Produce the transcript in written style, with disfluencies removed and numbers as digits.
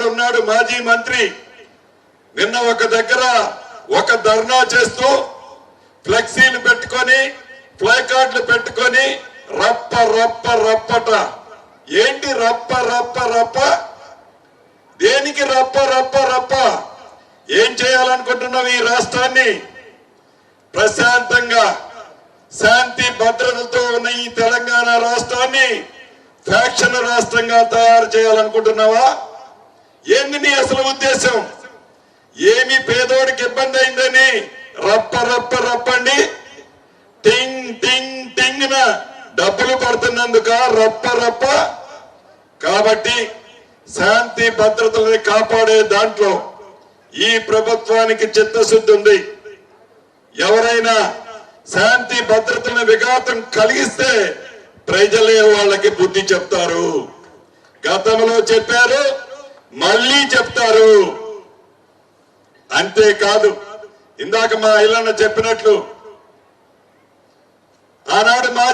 ఉన్నాడు మాజీ మంత్రి. నిన్న ఒక దగ్గర ఒక ధర్నా చేస్తూ ఫ్లెక్సీలు పెట్టుకొని ప్లే కార్డులు పెట్టుకొని రప్ప రప్ప రప్పట. ఏంటి రప్ప రప్ప రప్ప? దేనికి రప్ప రప్ప రప్ప? ఏం చేయాలనుకుంటున్నావు? ఈ రాష్ట్రాన్ని ప్రశాంతంగా శాంతి భద్రతతో ఉన్న ఈ తెలంగాణ రాష్ట్రాన్ని ఫ్యాక్షన్ రాష్ట్రంగా తయారు చేయాలనుకుంటున్నావా? ఏంది నీ అసలు ఉద్దేశం? ఏమి పేదోడికి ఇబ్బంది అయిందని రప్ప రప్ప రప్పండి, టింగ్ టింగ్ టింగ్ న డబ్బులు పడుతున్నందుక రప్ప రప్ప? కాబట్టి శాంతి భద్రతల్ని కాపాడే దాంట్లో ఈ ప్రభుత్వానికి చిత్తశుద్ధి ఉంది. ఎవరైనా శాంతి భద్రతలను విఘాతం కలిగిస్తే ప్రజలే వాళ్ళకి బుద్ధి చెప్తారు. గతంలో చెప్పారు, మళ్ళీ చెప్తారు. అంతేకాదు, ఇందాక మా ఇల్లన్న చెప్పినట్లు ఆనాడు మా